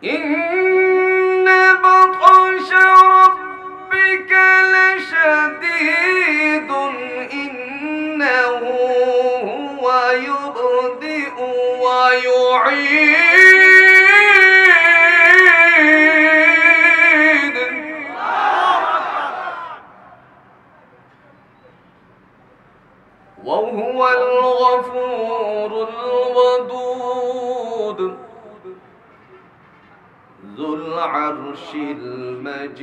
ইন্না বাতশা রাব্বিকা লাশাদীদুন ইন্নাহু হুয়া ইউবদিউ ওয়া ইউঈদ। ওয়া হুয়াল গফুরুল ওয়াদুদ যুল আরশিল মাজিদ।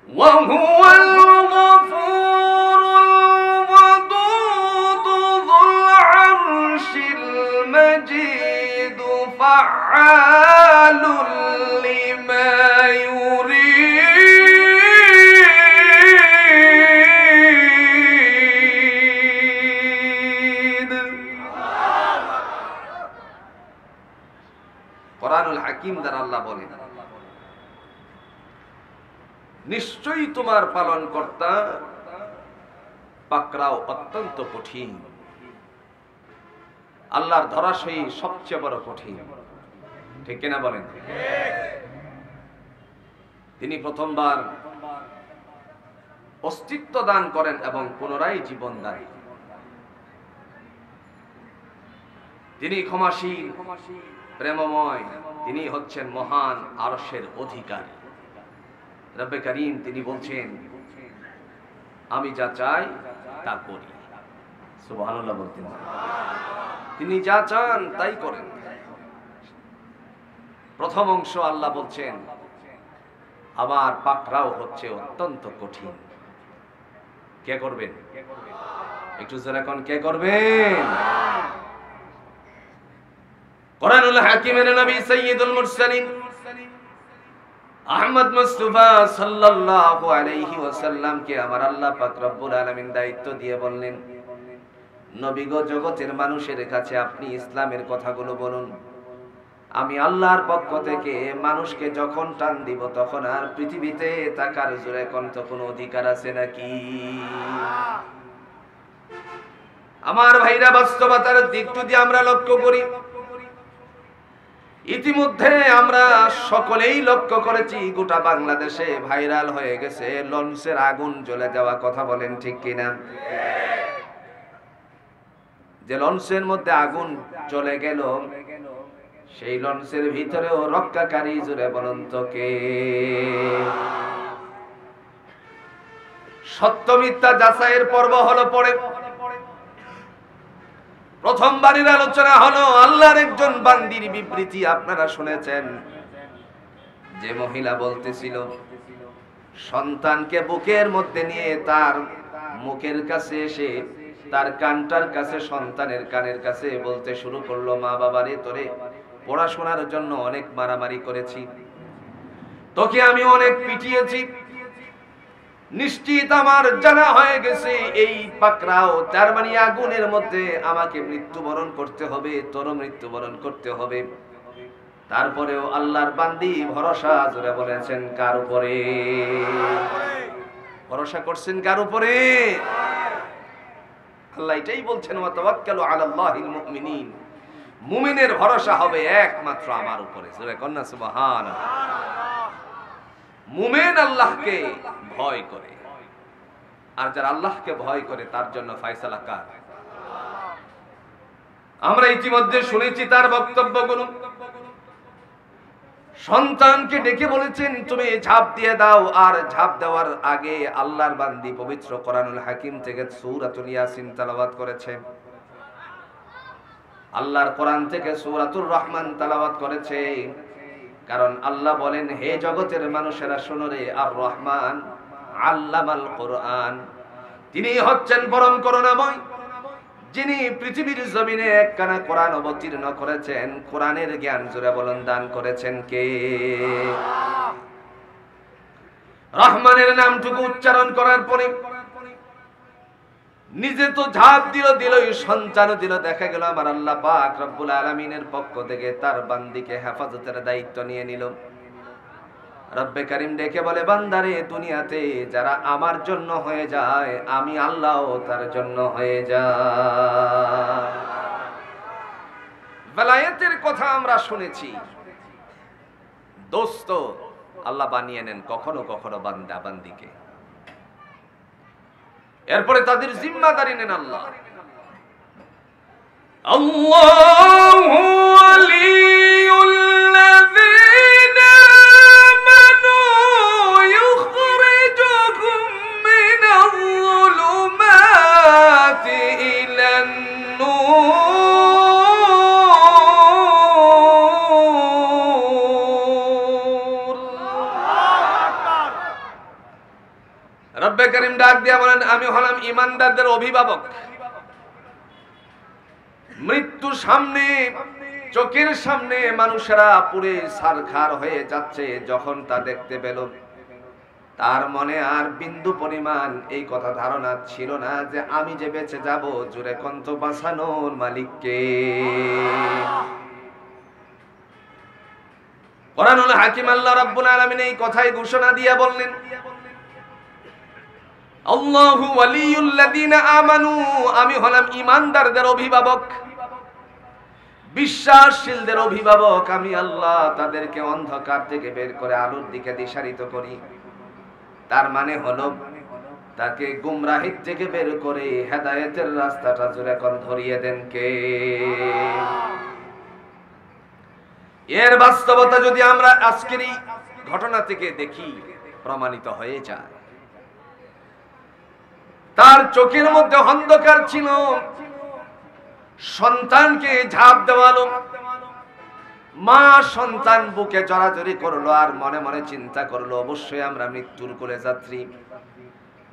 ওয়া হুয়াল গফুরুল ওয়াদুদ যুল আরশিল মাজিদ ফাআলুল লিমা ইউরিদ। কোরআনুল হাকিম দ্বারা আল্লাহ বলেন, নিশ্চয়ই তোমার পালনকর্তা পাকড়াও অত্যন্ত কঠিন। আল্লাহর ধরাশয়ী সবচেয়ে বড় কঠিন, ঠিক কিনা বলেন? তিনি প্রথমবার অস্তিত্ব দান করেন এবং পুনরায় জীবন দান। তিনি ক্ষমাশীল, প্রেমময়, তিনি হচ্ছেন মহান আরশের অধিকারী। রব্বে কারীম তিনি বলছেন, আমি যা চাই তা করি। সুবহানাল্লাহ বলতেন, তিনি যা চান তাই করেন। প্রথম অংশ আল্লাহ বলছেন, আমার পাকড়াও হচ্ছে অত্যন্ত কঠিন। কে করবেন? একটু জোরে কোন, কে করবেন? কোরআনুল হাকিমের নবী সাইয়্যিদুল মুরসালিন আহমদ মুস্তাফা সাল্লাল্লাহু আলাইহি ওয়াসাল্লাম কে আমার আল্লাহ পাক রব্বুল আলামিন দায়িত্ব দিয়ে বললেন, নবী গো, জগতের মানুষের কাছে আপনি ইসলামের কথাগুলো বলুন। আমি আল্লাহর পক্ষ থেকে মানুষকে যখন টান দিব তখন আর পৃথিবীতে তাকার জোরে কোন কোনো অধিকার আছে নাকি? আমার ভাইরা, বাস্তবতার দিক যদি আমরা লক্ষ্য করি, ইতিমধ্যে আমরা সকলেই লক্ষ্য করেছি গোটা বাংলাদেশে ভাইরাল হয়ে গেছে লঞ্চের আগুন জ্বলে যাওয়া। কথা বলেন ঠিক কিনা? যে লঞ্চের মধ্যে আগুন চলে গেল, সেই লঞ্চের ভিতরেও রক্ষাকারী, জুড়ে বলুন তো কে? সত্য মিথ্যা যাচাইয়ের পর্ব হলো পরে। প্রথমবারের আলোচনা হলো আল্লাহর একজন বান্দির বিবৃতি। আপনারা শুনেছেন যে মহিলা বলতেছিল, সন্তানকে বুকের মধ্যে নিয়ে তার মুখের কাছে এসে তার কানটার কাছে, সন্তানের কানের কাছে বলতে শুরু করলো, মা বাবারে, তোরে পড়াশোনার জন্য অনেক মারামারি করেছি, তোকে আমি অনেক পিটিয়েছি, নিশ্চিত আমার জানা হয়ে গেছে এই পাকড়াও, তার মানে আগুনের মধ্যে আমাকে মৃত্যুবরণ করতে হবে, তোর মৃত্যুবরণ করতে হবে। তারপরেও আল্লাহর বান্দি ভরসা, জোরে বলেছেন কার উপরে? ভরসা করছেন কার উপরে? আল্লাহ এটাই বলছেন, ওয়া তাওয়াক্কালু আলাল্লাহিল মুমিনিন, মুমিনের ভরসা হবে একমাত্র আমার উপরে। জোরে কন্না সুবহানাল্লাহ। মুমিন আল্লাহকে ভয় করে, আর যারা আল্লাহকে ভয় করে তার জন্য ফয়সালা কার? আমরা ইতিমধ্যে শুনেছি তার বক্তব্যগুলো। সন্তানকে ডেকে বলেছেন, তুমি ঝাঁপ দিয়ে দাও। আর ঝাঁপ দেওয়ার আগে আল্লাহর বান্দি পবিত্র কোরআনুল হাকিম থেকে সূরাতুল ইয়াসিন তেলাওয়াত করেছে, আল্লাহর কোরআন থেকে সূরাতুর রহমান তেলাওয়াত করেছে। কারণ আল্লাহ বলেন, হে জগতের মানুষেরা শোনো রে, আর রহমান আল্লামাল কোরআন, তিনি হচ্ছেন পরম করুণাময়, যিনি পৃথিবীর জমিনে একখানা কোরআন অবতীর্ণ করেছেন। কোরআনের জ্ঞান, জোরে বলুন, দান করেছেন কে? রহমানের নামটুকু উচ্চারণ করার পরে নিজে তো ঝাঁপ দিলই, সন্তানও দিল। দেখা গেল আমার আল্লাহ পাক রব্বুল আলামিনের পক্ষ থেকে তার বান্দিকে হেফাজতের দায়িত্ব নিয়ে নিল। রব্বে কারীম ডেকে বলে, বান্দারে দুনিয়াতে যারা আমার জন্য হয়ে যায় আমি আল্লাহও তার জন্য হয়ে যায়। বেলায়েতের কথা আমরা শুনেছি, দোস্ত আল্লাহ বানিয়ে নেন কখনো কখনো বান্দা বান্দিকে, এরপরে তাদের জিম্মাদারি নেন আল্লাহ। আল্লাহু ওয়ালিয়ুল্লাযীনা আমানু ইখরিজুকুম মিনায-যুলুমাতি ইলান-নূর। রব্বে কারীম ডাক দিয়া বলেন, আমি হলাম ঈমানদারদের অভিভাবক। মৃত্যুর সামনে, চোখের সামনে মানুষেরা পুরে ছারখার হয়ে যাচ্ছে, যখন তা দেখতে পেল তার মনে আর বিন্দু পরিমাণ এই কথা ধারণা ছিল না যে আমি যে বেঁচে যাব, জুরে কন্ত বাঁচানোর মালিককে। কোরআনুল হাকিম আল্লাহ রাব্বুল আলামিন এই কথাই ঘোষণা দিয়ে বললেন, আল্লাহু ওয়ালিয়ুল্লাযীনা আমানু, আমি হলাম ঈমানদারদের অভিভাবক, বিশ্বাসশীলদের অভিভাবক। আমি আল্লাহ তাদেরকে অন্ধকার থেকে বের করে আলোর দিকে দিশারিত করি। তার মানে হলো তাকে গুমরাহির থেকে বের করে হেদায়েতের রাস্তাটা জোরে কোন ধরিয়ে দেন কে? এর বাস্তবতা যদি আমরা আজকের এই ঘটনা থেকে দেখি, প্রমাণিত হয়ে যায়। তার চোখের মধ্যে অন্ধকার ছিল, সন্তানকে ঝাঁপ দেওয়ালো, মা সন্তান বুকে জড়াজড়ি করলো আর মনে মনে চিন্তা করলো, অবশ্যই আমরা মৃত্যুর কোলে যাত্রী।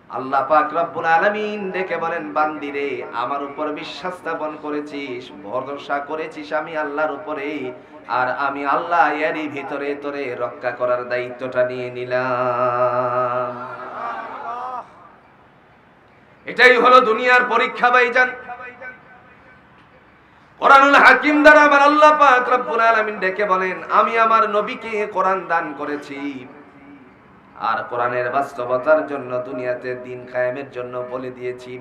আল্লাহ পাক রব্বুল আলামিন ডেকে বলেন, বান্দিরে আমার উপর বিশ্বাস স্থাপন করেছিস, ভরসা করেছিস আমি আল্লাহর উপরে, আর আমি আল্লাহ এরই ভিতরে তোরে রক্ষা করার দায়িত্বটা নিয়ে নিলাম। এটাই হলো দুনিয়ার পরীক্ষা ভাইজান। কোরআনুল হাকিম দ্বারা আমার আল্লাহ পাক রব্বুল আলামিন ডেকে বলেন, আমি আমার নবীকে কোরআন দান করেছি, আর কোরআনের বাস্তবতার জন্য দুনিয়াতে দিন কায়েমের জন্য বলে দিয়েছি।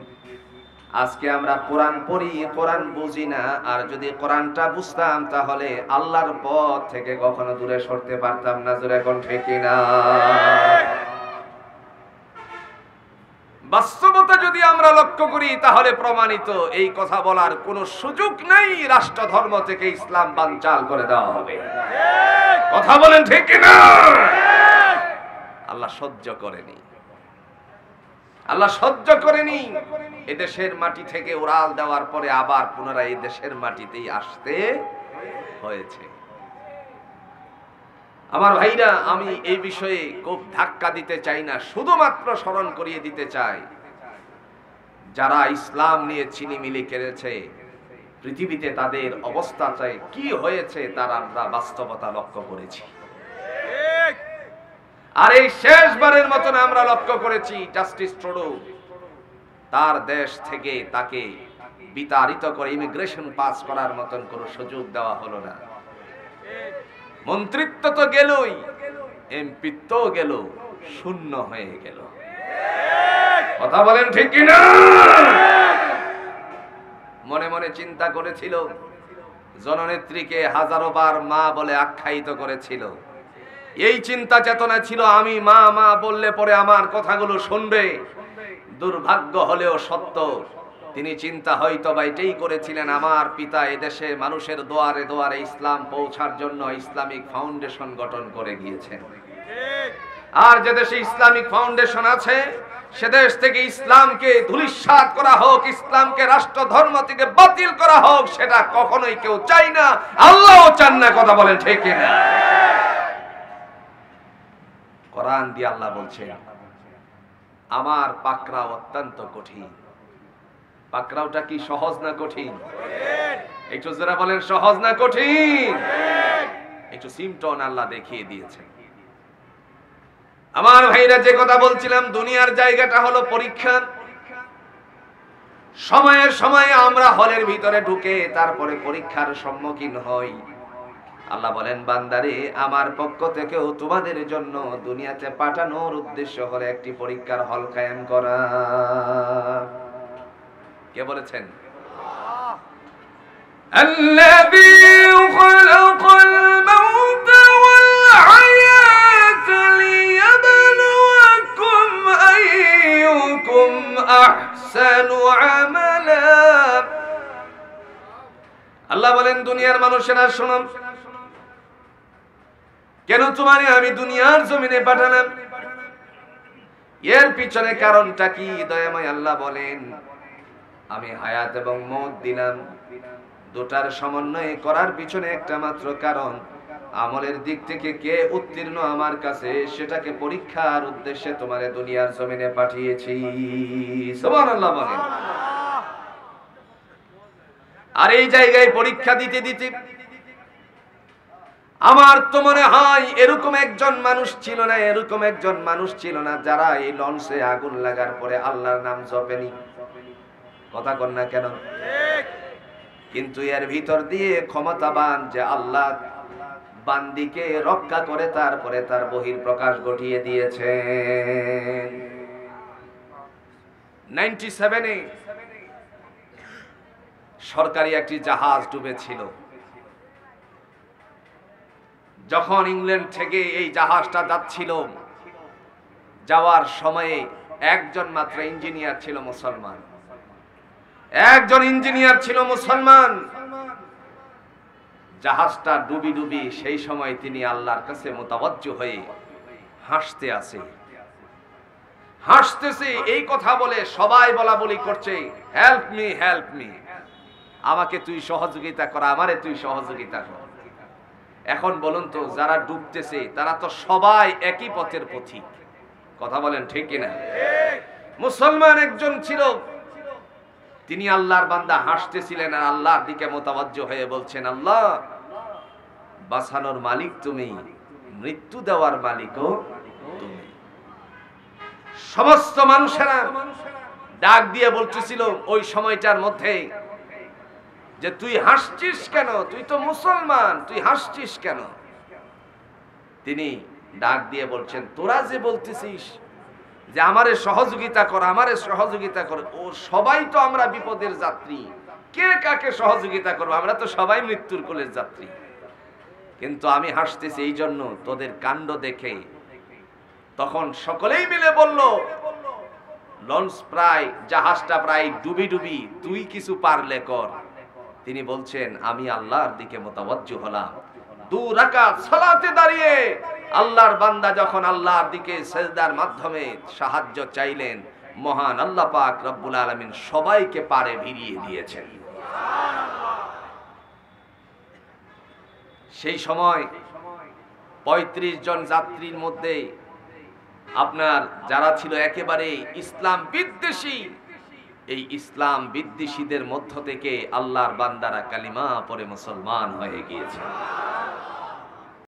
আজকে আমরা কোরআন পড়ি, কোরআন বুঝি না, আর যদি কোরআনটা বুঝতাম তাহলে আল্লাহর পথ থেকে কখনো দূরে সরতে পারতাম না। জোরে কোন ঠিক না? বাস্তবতা যদি আমরা লক্ষ্য করি তাহলে প্রমাণিত, এই কথা বলার কোনো সুযোগ নেই। রাষ্ট্র ধর্ম থেকে ইসলাম বানচাল করে দেওয়া হবে। কথা বলেন ঠিক না? আল্লাহ সহ্য করেনি, আল্লাহ সহ্য করেনি। এদেশের মাটি থেকে উড়াল দেওয়ার পরে আবার পুনরায় এই দেশের মাটিতেই আসতে হয়েছে। আমার ভাইরা, আমি এই বিষয়ে খুব ধাক্কা দিতে চাই না, শুধুমাত্র স্মরণ করিয়ে দিতে চাই, যারা ইসলাম নিয়ে ছিনিমিনি করেছে পৃথিবীতে তাদের অবস্থা চাই কি হয়েছে তার আমরা বাস্তবতা লক্ষ্য করেছি। আর এই শেষবারের মতন আমরা লক্ষ্য করেছি, জাস্টিস ট্রুডো তার দেশ থেকে তাকে বিতাড়িত করে ইমিগ্রেশন পাস করার মতন কোনো সুযোগ দেওয়া হলো না। মন্ত্রিত্ব তো গেলই, এমপিত্ব গেল, শূন্য হয়ে গেল। কথা বলেন ঠিক কিনা? মনে মনে চিন্তা করেছিল, জননেত্রীকে হাজারো বার মা বলে আখ্যায়িত করেছিল। এই চিন্তা চেতনা ছিল, আমি মা মা বললে পরে আমার কথাগুলো শুনবে। দুর্ভাগ্য হলেও সত্য, তিনি চিন্তা হয়তো বা এটাই করেছিলেন, আমার পিতা এদেশে মানুষের দোয়ারে দোয়ারে ইসলাম পৌঁছার জন্য ইসলামিক ফাউন্ডেশন গঠন করে গিয়েছেন। আর যে দেশে ইসলামিক ফাউন্ডেশন আছে সে দেশ থেকে ইসলামকে ধূলিসাৎ করা হোক, ইসলামকে রাষ্ট্র ধর্ম থেকে বাতিল করা হোক, সেটা কখনোই কেউ চাই না, আল্লাহও চান না। কথা বলেন ঠিক না? কোরআন দিয়ে আল্লাহ বলছেন, আমার পাকড়াও অত্যন্ত কঠিন। পাকড়াওটা কি সহজ না কঠিন? একটু যারা বলেন সহজ না কঠিন? একটু সিমটন আল্লাহ দেখিয়ে দিয়েছেন। আমার ভাইরা, যে কথা বলছিলাম, দুনিয়ার জায়গাটা হলো পরীক্ষা। সময়ে সময়ে আমরা হলের ভিতরে ঢুকে তারপরে পরীক্ষার সম্মুখীন হই। আল্লাহ বলেন, বান্দারে আমার পক্ষ থেকেও তোমাদের জন্য দুনিয়াতে পাঠানোর উদ্দেশ্য হলো একটি পরীক্ষার হল কায়েম করা। কে বলেছেন? الذي خلق الموت والحياة ليبلوكم أيكم أحسن عملا। আল্লাহ বলেন, দুনিয়ার মানুষেরা শোনো, কেন তোমারে আমি দুনিয়ার জমিনে পাঠালাম? এর পিছনে কারণটা কি? দয়াময় আল্লাহ বলেন, আমি হায়াত এবং মওত দিলাম, দুটার সমন্বয় করার পিছনে একটা মাত্র কারণ, আমলের দিক থেকে কে উত্তীর্ণ আমার কাছে সেটাকে পরীক্ষার উদ্দেশ্যে তোমারে দুনিয়ার জমিনে পাঠিয়েছি। সুবহানাল্লাহ বলেন। আর এই জায়গায় পরীক্ষা দিতে দিতে আমার তো মনে হয় এরকম একজন মানুষ ছিল না যারা এই লঞ্চে আগুন লাগার পরে আল্লাহর নাম জপেনি। কথা কন না কেন? কিন্তু এর ভিতর দিয়ে ক্ষমতাবান যে আল্লাহ বান্দিকে রক্ষা করে তারপরে তার বহির প্রকাশ ঘটিয়ে দিয়েছে। 97-এ সরকারি একটি জাহাজ ডুবেছিল। যখন ইংল্যান্ড থেকে এই জাহাজটা যাচ্ছিল, যাওয়ার সময়ে একজন মাত্র ইঞ্জিনিয়ার ছিল মুসলমান, জাহাজটা ডুবি ডুবি সেই সময় তিনি আল্লাহর কাছে মুতাওয়াজ্জু হয়ে হাসতেছে এই কথা বলে সবাই বলা বলি করছে, হেল্প মি, আমাকে তুই সহযোগিতা কর, আমারে তুই সহযোগিতা কর। এখন বলুন তো, যারা ডুবতেছে তারা তো সবাই একই পথের পথিক। কথা বলেন ঠিক কিনা? মুসলমান একজন ছিল, তিনি আল্লাহর বান্দা, হাসতেছিলেন আর আল্লাহর দিকে মুতাওয়াজ্জু হয়ে বলছেন, আল্লাহ বাঁচানোর মালিক তুমি, মৃত্যু দেওয়ার মালিকও তুমি। সমস্ত মানুষেরা ডাক দিয়ে বলতেছিল ওই সময়টার মধ্যে যে তুই হাসছিস কেন? তুই তো মুসলমান, তুই হাসছিস কেন? তিনি ডাক দিয়ে বলছেন, তোরা যে বলতেছিস যে আমারে সহযোগিতা কর, ও সবাই তো আমরা বিপদের যাত্রী, কে কাকে সহযোগিতা করবো? আমরা তো সবাই মৃত্যুর কোলের যাত্রী। কিন্তু আমি হাসতেছি এই জন্য তোদের কাণ্ড দেখে। তখন সকলেই মিলে বলল, জাহাজটা প্রায় ডুবি ডুবি, তুই কিছু পারলে কর। তিনি বলছেন, আমি আল্লাহর দিকে মুতাওয়াজ্জু হলাম। 2 রাকাত সালাতে দাঁড়িয়ে আল্লাহর বান্দা যখন আল্লাহর দিকে সিজদার মাধ্যমে সাহায্য চাইলেন, মহান আল্লাহ পাক রব্বুল আলামিন সবাইকে পারে ভিড়িয়ে দিয়েছেন। সেই সময় 35 জন যাত্রীর মধ্যে আপনার যারা ছিল একেবারে ইসলাম বিদ্বেষী, এই ইসলাম বিদ্বেষীদের মধ্য থেকে আল্লাহর বান্দারা কালিমা পড়ে মুসলমান হয়ে গিয়েছে।